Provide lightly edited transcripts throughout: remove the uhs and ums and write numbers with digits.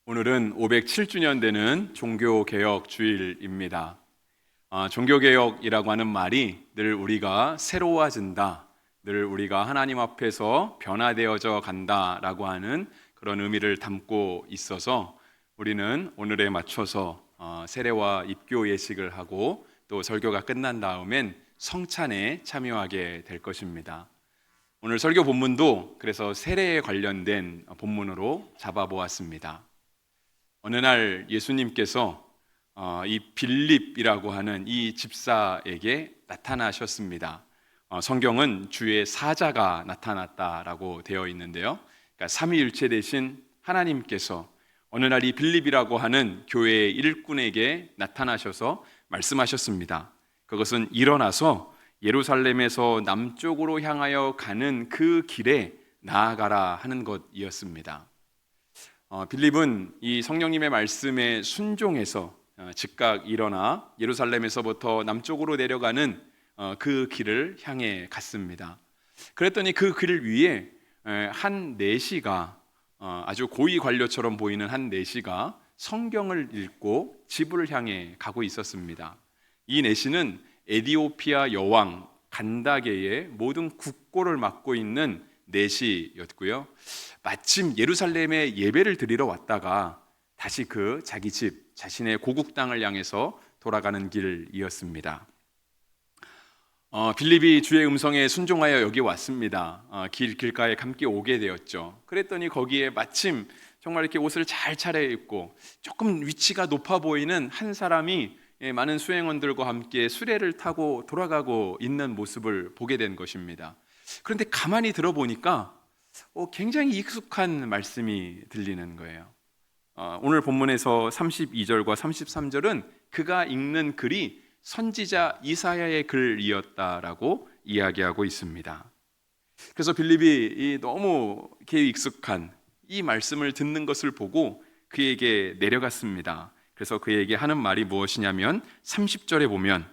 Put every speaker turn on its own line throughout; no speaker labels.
오늘은 507주년 되는 종교개혁 주일입니다. 종교개혁이라고 하는 말이 늘 우리가 새로워진다, 늘 우리가 하나님 앞에서 변화되어져 간다라고 하는 그런 의미를 담고 있어서 우리는 오늘에 맞춰서 세례와 입교 예식을 하고 또 설교가 끝난 다음엔 성찬에 참여하게 될 것입니다. 오늘 설교 본문도 그래서 세례에 관련된 본문으로 잡아보았습니다. 어느 날 예수님께서 이 빌립이라고 하는 이 집사에게 나타나셨습니다. 성경은 주의 사자가 나타났다라고 되어 있는데요. 그러니까 삼위일체 되신 하나님께서 어느 날 이 빌립이라고 하는 교회의 일꾼에게 나타나셔서 말씀하셨습니다. 그것은 일어나서 예루살렘에서 남쪽으로 향하여 가는 그 길에 나아가라 하는 것이었습니다. 빌립은 이 성령님의 말씀에 순종해서 즉각 일어나 예루살렘에서부터 남쪽으로 내려가는 그 길을 향해 갔습니다. 그랬더니 그 길 위에 한 내시가 아주 고위 관료처럼 보이는 한 내시가 성경을 읽고 집을 향해 가고 있었습니다. 이 내시는 에디오피아 여왕 간다게의 모든 국고를 맡고 있는 내시였고요. 마침 예루살렘에 예배를 드리러 왔다가 다시 자기 집, 자신의 고국 땅을 향해서 돌아가는 길이었습니다. 빌립이 주의 음성에 순종하여 여기 왔습니다. 길가에 함께 오게 되었죠. 그랬더니 거기에 마침 정말 이렇게 옷을 잘 차려입고 조금 위치가 높아 보이는 한 사람이 많은 수행원들과 함께 수레를 타고 돌아가고 있는 모습을 보게 된 것입니다. 그런데 가만히 들어보니까 굉장히 익숙한 말씀이 들리는 거예요. 오늘 본문에서 32절과 33절은 그가 읽는 글이 선지자 이사야의 글이었다라고 이야기하고 있습니다. 그래서 빌립이 너무 익숙한 이 말씀을 듣는 것을 보고 그에게 내려갔습니다. 그래서 그에게 하는 말이 무엇이냐면 30절에 보면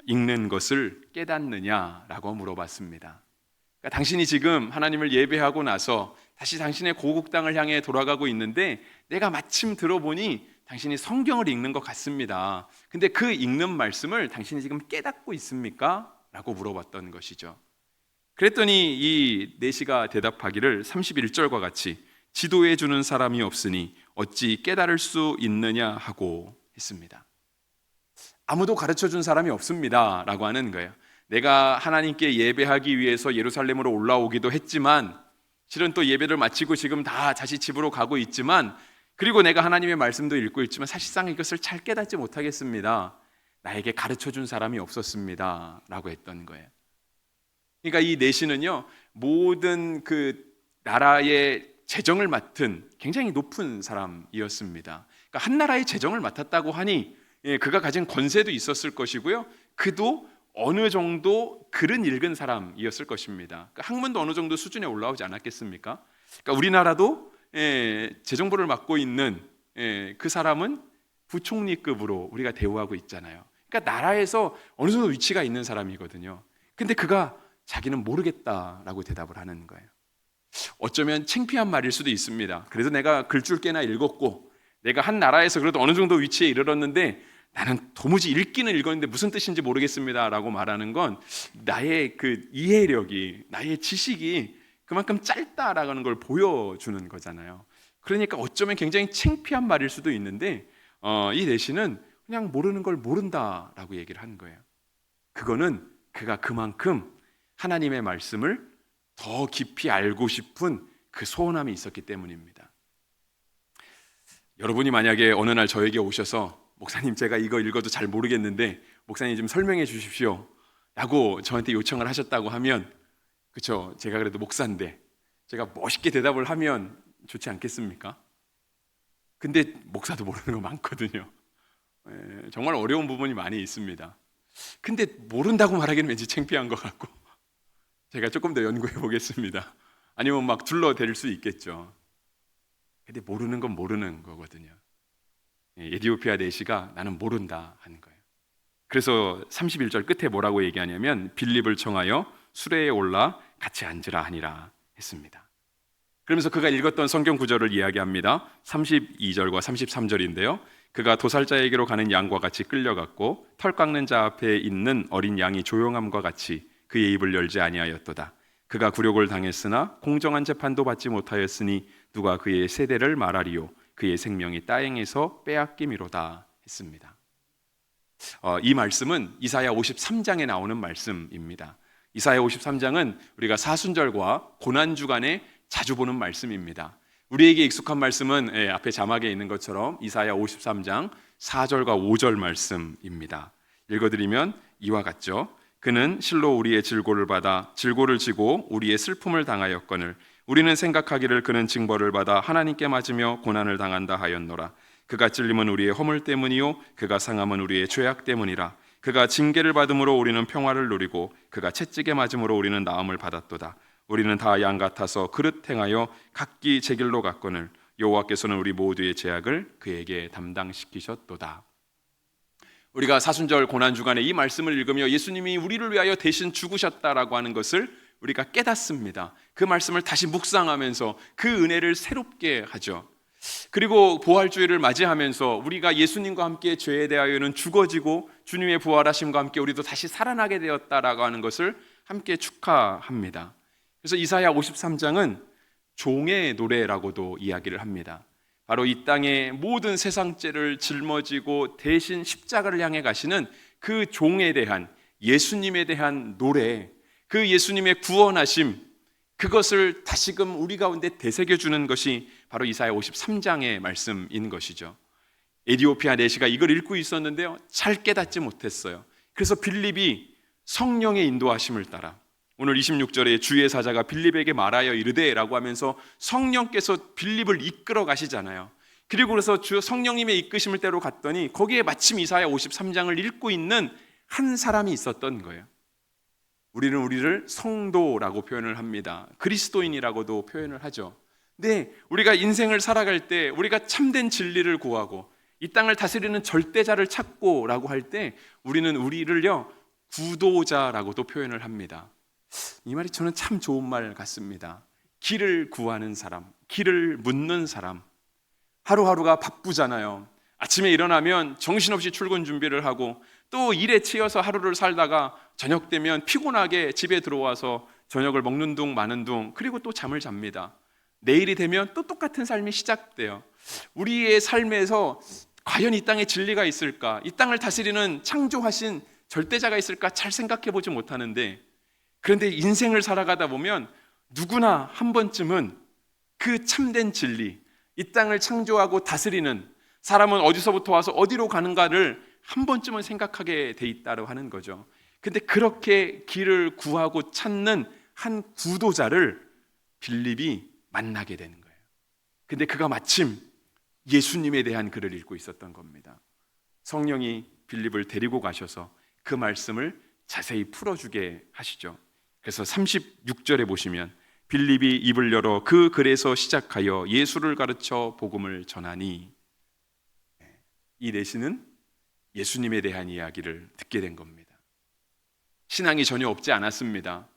읽는 것을 깨닫느냐라고 물어봤습니다. 그러니까 당신이 지금 하나님을 예배하고 나서 다시 당신의 고국 땅을 향해 돌아가고 있는데 내가 마침 들어보니 당신이 성경을 읽는 것 같습니다. 근데 그 읽는 말씀을 당신이 지금 깨닫고 있습니까? 라고 물어봤던 것이죠. 그랬더니 이 내시가 대답하기를 31절과 같이 지도해 주는 사람이 없으니 어찌 깨달을 수 있느냐 하고 했습니다. 아무도 가르쳐 준 사람이 없습니다 라고 하는 거예요. 내가 하나님께 예배하기 위해서 예루살렘으로 올라오기도 했지만 실은 또 예배를 마치고 지금 다 다시 집으로 가고 있지만 그리고 내가 하나님의 말씀도 읽고 있지만 사실상 이것을 잘 깨닫지 못하겠습니다. 나에게 가르쳐준 사람이 없었습니다 라고 했던 거예요. 그러니까 이 내시는요 모든 그 나라의 재정을 맡은 굉장히 높은 사람이었습니다. 그러니까 한 나라의 재정을 맡았다고 하니 그가 가진 권세도 있었을 것이고요. 그도 어느 정도 글은 읽은 사람이었을 것입니다. 그러니까 학문도 어느 정도 수준에 올라오지 않았겠습니까? 그러니까 우리나라도 재정부를 맡고 있는 그 사람은 부총리급으로 우리가 대우하고 있잖아요. 그러니까 나라에서 어느 정도 위치가 있는 사람이거든요. 근데 그가 자기는 모르겠다라고 대답을 하는 거예요. 어쩌면 창피한 말일 수도 있습니다. 그래도 내가 글줄 꽤나 읽었고 내가 한 나라에서 그래도 어느 정도 위치에 이르렀는데 나는 도무지 읽기는 읽었는데 무슨 뜻인지 모르겠습니다 라고 말하는 건 나의 그 이해력이, 나의 지식이 그만큼 짧다라는 걸 보여주는 거잖아요. 그러니까 어쩌면 굉장히 창피한 말일 수도 있는데 이 내시는 그냥 모르는 걸 모른다라고 얘기를 한 거예요. 그거는 그가 그만큼 하나님의 말씀을 더 깊이 알고 싶은 그 소원함이 있었기 때문입니다. 여러분이 만약에 어느 날 저에게 오셔서 목사님 제가 이거 읽어도 잘 모르겠는데 목사님 좀 설명해 주십시오 라고 저한테 요청을 하셨다고 하면 그렇죠, 제가 그래도 목사인데 제가 멋있게 대답을 하면 좋지 않겠습니까? 근데 목사도 모르는 거 많거든요. 정말 어려운 부분이 많이 있습니다. 근데 모른다고 말하기는 왠지 창피한 것 같고 제가 조금 더 연구해 보겠습니다. 아니면 막 둘러댈 수 있겠죠. 근데 모르는 건 모르는 거거든요. 에디오피아 내시가 나는 모른다 하는 거예요. 그래서 31절 끝에 뭐라고 얘기하냐면 빌립을 청하여 수레에 올라 같이 앉으라 하니라 했습니다. 그러면서 그가 읽었던 성경 구절을 이야기합니다. 32절과 33절인데요. 그가 도살자에게로 가는 양과 같이 끌려갔고 털 깎는 자 앞에 있는 어린 양이 조용함과 같이 그의 입을 열지 아니하였도다. 그가 굴욕을 당했으나 공정한 재판도 받지 못하였으니 누가 그의 세대를 말하리요. 그의 생명이 따행에서 빼앗김이로다 했습니다. 이 말씀은 이사야 53장에 나오는 말씀입니다. 이사야 53장은 우리가 사순절과 고난주간에 자주 보는 말씀입니다. 우리에게 익숙한 말씀은 앞에 자막에 있는 것처럼 이사야 53장 4절과 5절 말씀입니다. 읽어드리면 이와 같죠. 그는 실로 우리의 질고를 받아 질고를 지고 우리의 슬픔을 당하였거늘 우리는 생각하기를 그는 징벌을 받아 하나님께 맞으며 고난을 당한다 하였노라. 그가 찔림은 우리의 허물 때문이요 그가 상함은 우리의 죄악 때문이라. 그가 징계를 받음으로 우리는 평화를 누리고 그가 채찍에 맞음으로 우리는 나음을 받았도다. 우리는 다 양 같아서 그릇 행하여 각기 제 길로 갔거늘 여호와께서는 우리 모두의 죄악을 그에게 담당시키셨도다. 우리가 사순절 고난주간에 이 말씀을 읽으며 예수님이 우리를 위하여 대신 죽으셨다라고 하는 것을 우리가 깨닫습니다. 그 말씀을 다시 묵상하면서 그 은혜를 새롭게 하죠. 그리고 부활주일을 맞이하면서 우리가 예수님과 함께 죄에 대하여는 죽어지고 주님의 부활하심과 함께 우리도 다시 살아나게 되었다라고 하는 것을 함께 축하합니다. 그래서 이사야 53장은 종의 노래라고도 이야기를 합니다. 바로 이 땅의 모든 세상 죄를 짊어지고 대신 십자가를 향해 가시는 그 종에 대한 예수님에 대한 노래, 그 예수님의 구원하심, 그것을 다시금 우리 가운데 되새겨주는 것이 바로 이사야 53장의 말씀인 것이죠. 에디오피아 내시가 이걸 읽고 있었는데요, 잘 깨닫지 못했어요. 그래서 빌립이 성령의 인도하심을 따라 오늘 26절에 주의 사자가 빌립에게 말하여 이르되 라고 하면서 성령께서 빌립을 이끌어 가시잖아요. 그리고 그래서 주 성령님의 이끄심을 따라 갔더니 거기에 마침 이사야 53장을 읽고 있는 한 사람이 있었던 거예요. 우리는 우리를 성도라고 표현을 합니다. 그리스도인이라고도 표현을 하죠. 근데 우리가 인생을 살아갈 때 우리가 참된 진리를 구하고 이 땅을 다스리는 절대자를 찾고 라고 할 때 우리는 우리를요 구도자라고도 표현을 합니다. 이 말이 저는 참 좋은 말 같습니다. 길을 구하는 사람, 길을 묻는 사람. 하루하루가 바쁘잖아요. 아침에 일어나면 정신없이 출근 준비를 하고 또 일에 치여서 하루를 살다가 저녁 되면 피곤하게 집에 들어와서 저녁을 먹는 둥 마는 둥 그리고 또 잠을 잡니다. 내일이 되면 또 똑같은 삶이 시작돼요. 우리의 삶에서 과연 이 땅에 진리가 있을까? 이 땅을 다스리는 창조하신 절대자가 있을까? 잘 생각해 보지 못하는데 그런데 인생을 살아가다 보면 누구나 한 번쯤은 그 참된 진리, 이 땅을 창조하고 다스리는 사람은 어디서부터 와서 어디로 가는가를 한 번쯤은 생각하게 돼 있다고 하는 거죠. 근데 그렇게 길을 구하고 찾는 한 구도자를 빌립이 만나게 되는 거예요. 근데 그가 마침 예수님에 대한 글을 읽고 있었던 겁니다. 성령이 빌립을 데리고 가셔서 그 말씀을 자세히 풀어주게 하시죠. 그래서 36절에 보시면 빌립이 입을 열어 그 글에서 시작하여 예수를 가르쳐 복음을 전하니, 이 내시는 예수님에 대한 이야기를 듣게 된 겁니다. 신앙이 전혀 없지 않았습니다.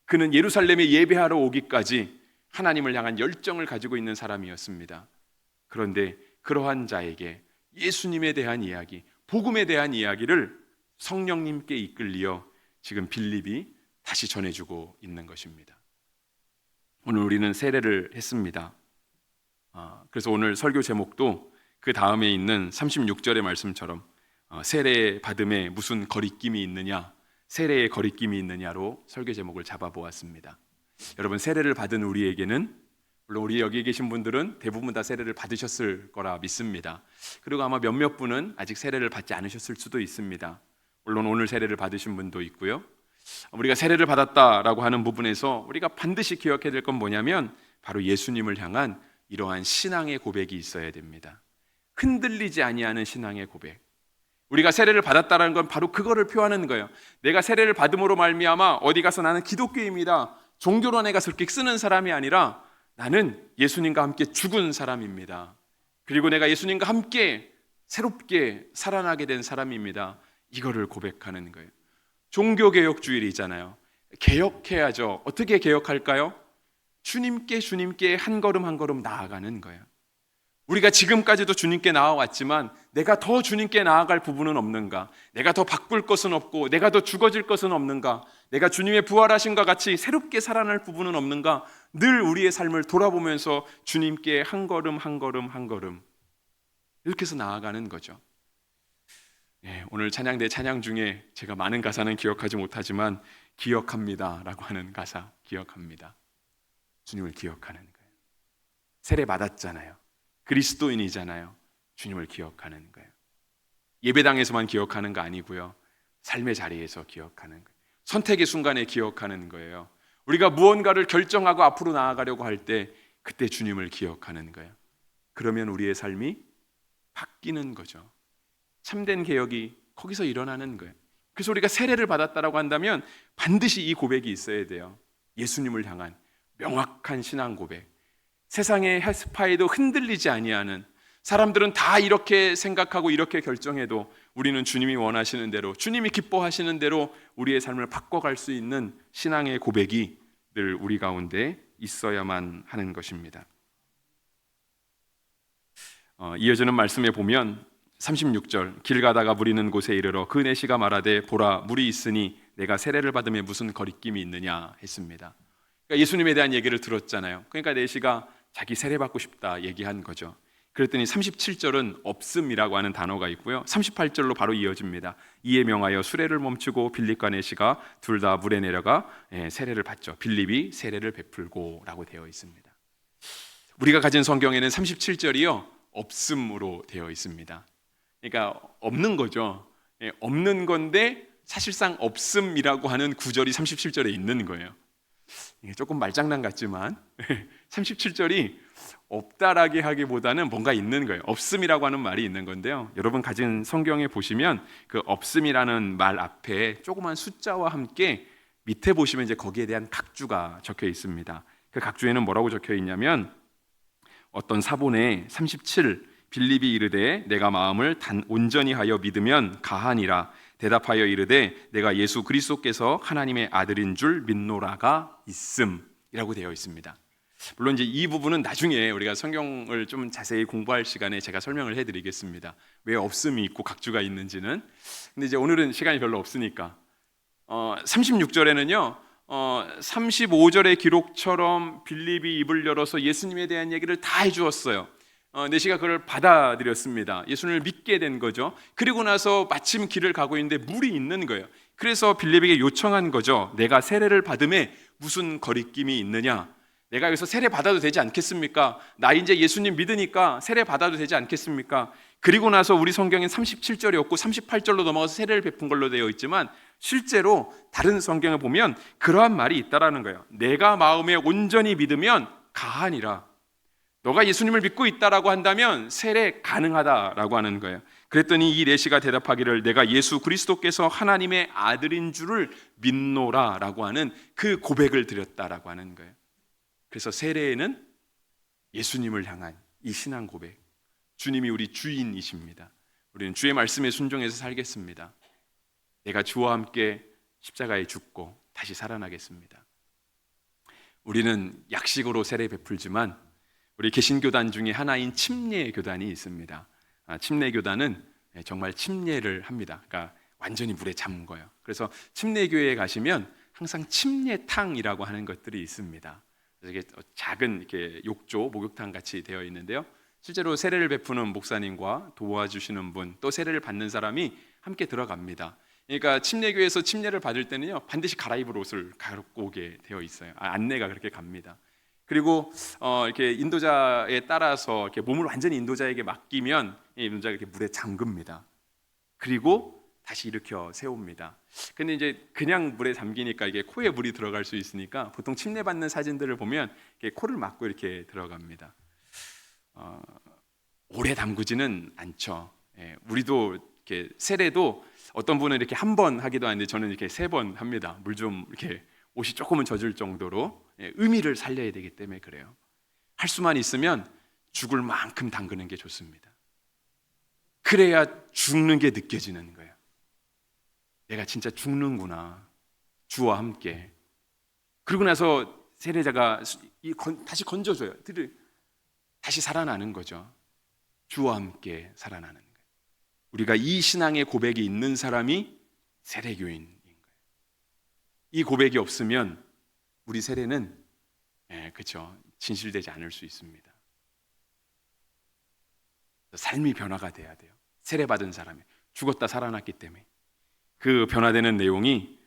그는 예루살렘에 예배하러 오기까지 하나님을 향한 열정을 가지고 있는 사람이었습니다. 그런데 그러한 자에게 예수님에 대한 이야기, 복음에 대한 이야기를 성령님께 이끌려 지금 빌립이 다시 전해주고 있는 것입니다. 오늘 우리는 세례를 했습니다. 그래서 오늘 설교 제목도 그 다음에 있는 36절의 말씀처럼 세례 받음에 무슨 거리낌이 있느냐, 세례의 거리낌이 있느냐로 설교 제목을 잡아보았습니다. 여러분, 세례를 받은 우리에게는, 물론 우리 여기 계신 분들은 대부분 다 세례를 받으셨을 거라 믿습니다. 그리고 아마 몇몇 분은 아직 세례를 받지 않으셨을 수도 있습니다. 물론 오늘 세례를 받으신 분도 있고요. 우리가 세례를 받았다라고 하는 부분에서 우리가 반드시 기억해야 될 건 뭐냐면 바로 예수님을 향한 이러한 신앙의 고백이 있어야 됩니다. 흔들리지 아니하는 신앙의 고백. 우리가 세례를 받았다는 건 바로 그거를 표하는 거예요. 내가 세례를 받음으로 말미암아 어디 가서 나는 기독교입니다, 종교론에 가서 이렇게 쓰는 사람이 아니라 나는 예수님과 함께 죽은 사람입니다. 그리고 내가 예수님과 함께 새롭게 살아나게 된 사람입니다. 이거를 고백하는 거예요. 종교개혁주일이잖아요. 개혁해야죠. 어떻게 개혁할까요? 주님께 한 걸음 한 걸음 나아가는 거예요. 우리가 지금까지도 주님께 나아왔지만 내가 더 주님께 나아갈 부분은 없는가? 내가 더 바꿀 것은 없고 내가 더 죽어질 것은 없는가? 내가 주님의 부활하심과 같이 새롭게 살아날 부분은 없는가? 늘 우리의 삶을 돌아보면서 주님께 한 걸음 한 걸음 한 걸음 이렇게 해서 나아가는 거죠. 오늘 찬양대 찬양 중에 제가 많은 가사는 기억하지 못하지만 기억합니다 라고 하는 가사, 기억합니다. 주님을 기억하는 거예요. 세례 받았잖아요. 그리스도인이잖아요. 주님을 기억하는 거예요. 예배당에서만 기억하는 거 아니고요. 삶의 자리에서 기억하는 거예요. 선택의 순간에 기억하는 거예요. 우리가 무언가를 결정하고 앞으로 나아가려고 할 때 그때 주님을 기억하는 거예요. 그러면 우리의 삶이 바뀌는 거죠. 참된 개혁이 거기서 일어나는 거예요. 그래서 우리가 세례를 받았다라고 한다면 반드시 이 고백이 있어야 돼요. 예수님을 향한 명확한 신앙 고백. 세상의 스파에도 흔들리지 아니하는, 사람들은 다 이렇게 생각하고 이렇게 결정해도 우리는 주님이 원하시는 대로, 주님이 기뻐하시는 대로 우리의 삶을 바꿔갈 수 있는 신앙의 고백이 늘 우리 가운데 있어야만 하는 것입니다. 이어지는 말씀에 보면 36절, 길 가다가 무리는 곳에 이르러 그 내시가 말하되 보라 물이 있으니 내가 세례를 받음에 무슨 거리낌이 있느냐 했습니다. 그러니까 예수님에 대한 얘기를 들었잖아요. 그러니까 내시가 자기 세례 받고 싶다 얘기한 거죠. 그랬더니 37절은 없음이라고 하는 단어가 있고요. 38절로 바로 이어집니다. 이에 명하여 수레를 멈추고 빌립과 내시가 둘 다 물에 내려가 세례를 받죠. 빌립이 세례를 베풀고 라고 되어 있습니다. 우리가 가진 성경에는 37절이요 없음으로 되어 있습니다. 그러니까 없는 거죠. 없는 건데 사실상 없음이라고 하는 구절이 37절에 있는 거예요. 이게 조금 말장난 같지만 37절이 없다라게 하기보다는 뭔가 있는 거예요. 없음이라고 하는 말이 있는 건데요. 여러분 가진 성경에 보시면 그 없음이라는 말 앞에 조그만 숫자와 함께 밑에 보시면 이제 거기에 대한 각주가 적혀 있습니다. 그 각주에는 뭐라고 적혀 있냐면 어떤 사본에 37 빌립이 이르되 내가 마음을 온전히 하여 믿으면 가하니라 대답하여 이르되 내가 예수 그리스도께서 하나님의 아들인 줄 믿노라가 있음이라고 되어 있습니다. 물론 이제 이 부분은 나중에 우리가 성경을 좀 자세히 공부할 시간에 제가 설명을 해드리겠습니다. 왜 없음이 있고 각주가 있는지는. 근데 이제 오늘은 시간이 별로 없으니까 36절에는요 35절의 기록처럼 빌립이 입을 열어서 예수님에 대한 얘기를 다 해주었어요. 내시가 그걸 받아들였습니다. 예수님을 믿게 된 거죠. 그리고 나서 마침 길을 가고 있는데 물이 있는 거예요. 그래서 빌립에게 요청한 거죠. 내가 세례를 받음에 무슨 거리낌이 있느냐? 내가 여기서 세례 받아도 되지 않겠습니까? 나 이제 예수님 믿으니까 세례 받아도 되지 않겠습니까? 그리고 나서 우리 성경엔 37절이 없고 38절로 넘어가서 세례를 베푼 걸로 되어 있지만 실제로 다른 성경을 보면 그러한 말이 있다라는 거예요. 내가 마음에 온전히 믿으면 가하니라. 너가 예수님을 믿고 있다라고 한다면 세례 가능하다라고 하는 거예요. 그랬더니 이 내시가 대답하기를 내가 예수 그리스도께서 하나님의 아들인 줄을 믿노라라고 하는 그 고백을 드렸다라고 하는 거예요. 그래서 세례에는 예수님을 향한 이 신앙 고백, 주님이 우리 주인이십니다. 우리는 주의 말씀에 순종해서 살겠습니다. 내가 주와 함께 십자가에 죽고 다시 살아나겠습니다. 우리는 약식으로 세례 베풀지만 우리 개신교단 중에 하나인 침례교단이 있습니다. 침례교단은 정말 침례를 합니다. 그러니까 완전히 물에 잠궈요. 그래서 침례교회에 가시면 항상 침례탕이라고 하는 것들이 있습니다. 이게 작은 이렇게 욕조, 목욕탕 같이 되어 있는데요. 실제로 세례를 베푸는 목사님과 도와주시는 분, 또 세례를 받는 사람이 함께 들어갑니다. 그러니까 침례교회에서 침례를 받을 때는요 반드시 갈아입을 옷을 갖고 오게 되어 있어요. 안내가 그렇게 갑니다. 그리고 이렇게 인도자에 따라서 이렇게 몸을 완전히 인도자에게 맡기면 인도자가 이렇게 물에 잠깁니다. 그리고 다시 일으켜 세웁니다. 근데 이제 그냥 물에 잠기니까 이게 코에 물이 들어갈 수 있으니까 보통 침례받는 사진들을 보면 이렇게 코를 막고 이렇게 들어갑니다. 오래 담그지는 않죠. 우리도 이렇게 세례도 어떤 분은 이렇게 한 번 하기도 하는데 저는 이렇게 3번 합니다. 물 좀 이렇게 옷이 조금은 젖을 정도로 의미를 살려야 되기 때문에 그래요. 할 수만 있으면 죽을 만큼 담그는 게 좋습니다. 그래야 죽는 게 느껴지는 거예요. 내가 진짜 죽는구나, 주와 함께. 그러고 나서 세례자가 다시 건져줘요. 다시 살아나는 거죠. 주와 함께 살아나는 거예요. 우리가 이 신앙의 고백이 있는 사람이 세례교인인 거예요. 이 고백이 없으면 우리 세례는 그렇죠, 진실되지 않을 수 있습니다. 삶이 변화가 돼야 돼요. 세례받은 사람이 죽었다 살아났기 때문에. 그 변화되는 내용이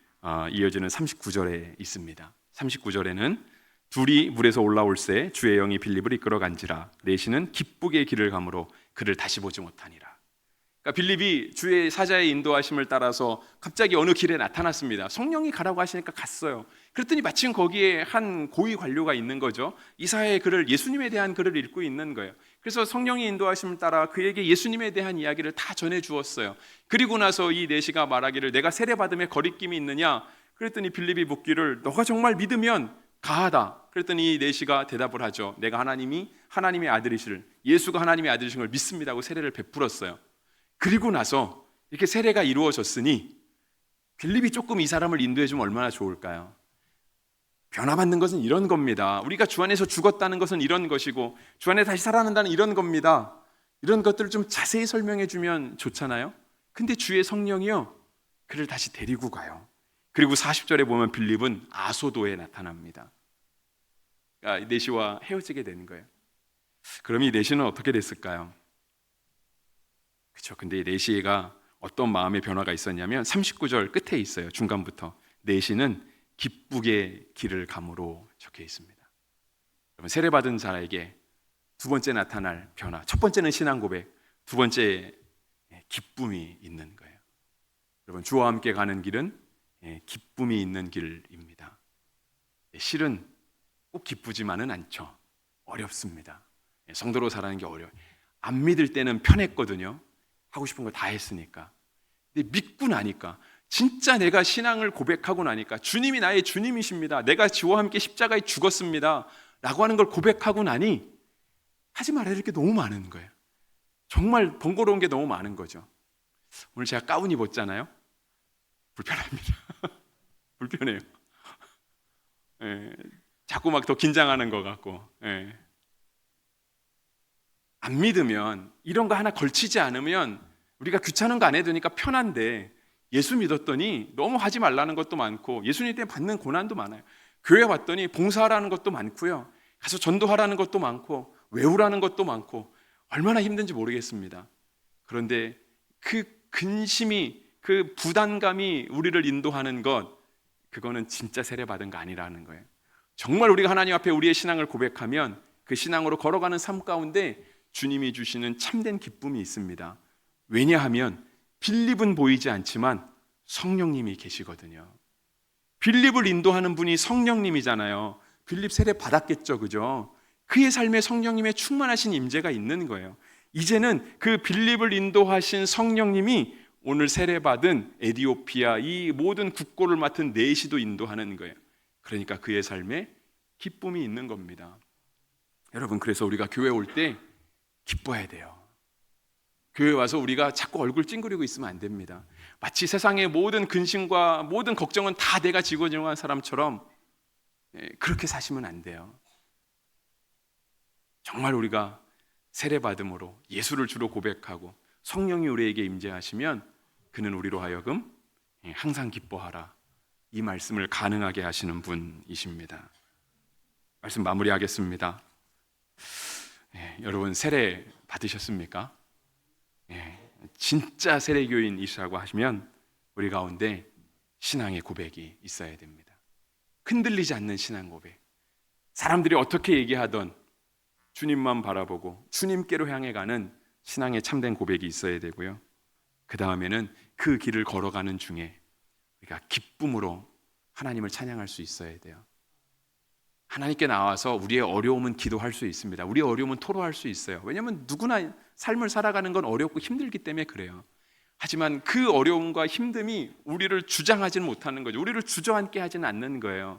이어지는 39절에 있습니다. 39절에는 둘이 물에서 올라올새 주의 영이 빌립을 이끌어 간지라 내시는 기쁘게 길을 가므로 그를 다시 보지 못하니라. 그러니까 빌립이 주의 사자의 인도하심을 따라서 갑자기 어느 길에 나타났습니다. 성령이 가라고 하시니까 갔어요. 그랬더니 마침 거기에 한 고위 관료가 있는 거죠. 이사야의 글을, 예수님에 대한 글을 읽고 있는 거예요. 그래서 성령이 인도하심을 따라 그에게 예수님에 대한 이야기를 다 전해 주었어요. 그리고 나서 이 내시가 말하기를 내가 세례받음에 거리낌이 있느냐? 그랬더니 빌립이 묻기를 너가 정말 믿으면 가하다. 그랬더니 이 내시가 대답을 하죠. 내가 하나님의 아들이실, 예수가 하나님의 아들이신 걸 믿습니다고 세례를 베풀었어요. 그리고 나서 이렇게 세례가 이루어졌으니 빌립이 조금 이 사람을 인도해 주면 얼마나 좋을까요? 변화받는 것은 이런 겁니다. 우리가 주 안에서 죽었다는 것은 이런 것이고 주 안에 다시 살아난다는 이런 겁니다. 이런 것들을 좀 자세히 설명해 주면 좋잖아요. 근데 주의 성령이요, 그를 다시 데리고 가요. 그리고 40절에 보면 빌립은 아소도에 나타납니다. 그러니까 내시와 헤어지게 되는 거예요. 그럼 이 내시는 어떻게 됐을까요? 그렇죠. 근데 내시가 어떤 마음의 변화가 있었냐면 39절 끝에 있어요. 중간부터 내시는 기쁘게 길을 감으로 적혀 있습니다. 여러분, 세례받은 자에게 두 번째 나타날 변화, 첫 번째는 신앙 고백, 두 번째 기쁨이 있는 거예요. 여러분, 주와 함께 가는 길은 기쁨이 있는 길입니다. 실은 꼭 기쁘지만은 않죠. 어렵습니다. 성도로 살아가는 게 어려워요. 안 믿을 때는 편했거든요. 하고 싶은 거 다 했으니까. 근데 믿고 나니까, 진짜 내가 신앙을 고백하고 나니까 주님이 나의 주님이십니다, 내가 주와 함께 십자가에 죽었습니다 라고 하는 걸 고백하고 나니 하지 말아야 될 게 너무 많은 거예요. 정말 번거로운 게 너무 많은 거죠. 오늘 제가 가운 입었잖아요. 불편합니다. 불편해요. 자꾸 막 더 긴장하는 것 같고. 안 믿으면, 이런 거 하나 걸치지 않으면 우리가 귀찮은 거 안 해두니까 편한데, 예수 믿었더니 너무 하지 말라는 것도 많고 예수님 때문에 받는 고난도 많아요. 교회 왔더니 봉사하라는 것도 많고요, 가서 전도하라는 것도 많고 외우라는 것도 많고 얼마나 힘든지 모르겠습니다. 그런데 그 근심이, 그 부담감이 우리를 인도하는 것, 그거는 진짜 세례받은 거 아니라는 거예요. 정말 우리가 하나님 앞에 우리의 신앙을 고백하면 그 신앙으로 걸어가는 삶 가운데 주님이 주시는 참된 기쁨이 있습니다. 왜냐하면 빌립은 보이지 않지만 성령님이 계시거든요. 빌립을 인도하는 분이 성령님이잖아요. 빌립 세례 받았겠죠, 그죠? 그의 삶에 성령님의 충만하신 임재가 있는 거예요. 이제는 그 빌립을 인도하신 성령님이 오늘 세례받은 에디오피아, 이 모든 국고를 맡은 내시도 인도하는 거예요. 그러니까 그의 삶에 기쁨이 있는 겁니다. 여러분, 그래서 우리가 교회 올 때 기뻐해야 돼요. 교회 와서 우리가 자꾸 얼굴 찡그리고 있으면 안 됩니다. 마치 세상의 모든 근심과 모든 걱정은 다 내가 지고 정한 사람처럼 그렇게 사시면 안 돼요. 정말 우리가 세례받음으로 예수를 주로 고백하고 성령이 우리에게 임재하시면 그는 우리로 하여금 항상 기뻐하라, 이 말씀을 가능하게 하시는 분이십니다. 말씀 마무리하겠습니다. 여러분, 세례 받으셨습니까? 진짜 세례교인이시라고 하시면 우리 가운데 신앙의 고백이 있어야 됩니다. 흔들리지 않는 신앙 고백. 사람들이 어떻게 얘기하던 주님만 바라보고 주님께로 향해 가는 신앙의 참된 고백이 있어야 되고요. 그 다음에는 그 길을 걸어가는 중에 우리가 기쁨으로 하나님을 찬양할 수 있어야 돼요. 하나님께 나와서 우리의 어려움은 기도할 수 있습니다. 우리의 어려움은 토로할 수 있어요. 왜냐하면 누구나 삶을 살아가는 건 어렵고 힘들기 때문에 그래요. 하지만 그 어려움과 힘듦이 우리를 주장하지는 못하는 거죠. 우리를 주저앉게 하지는 않는 거예요.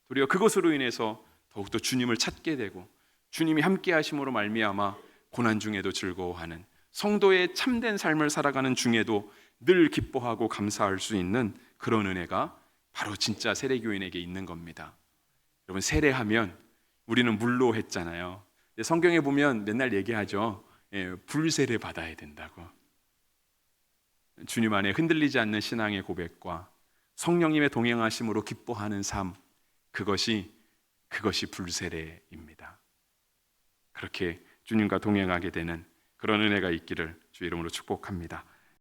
도리어 그것으로 인해서 더욱더 주님을 찾게 되고 주님이 함께 하심으로 말미암아 고난 중에도 즐거워하는, 성도의 참된 삶을 살아가는 중에도 늘 기뻐하고 감사할 수 있는 그런 은혜가 바로 진짜 세례교인에게 있는 겁니다. 여러분 세례하면 우리는 물로 했잖아요. 근데 성경에 보면 맨날 얘기하죠. 불세례 받아야 된다고. 주님 안에 흔들리지 않는 신앙의 고백과 성령님의 동행하심으로 기뻐하는 삶, 그것이 불세례입니다. 그렇게 주님과 동행하게 되는 그런 은혜가 있기를 주 이름으로 축복합니다.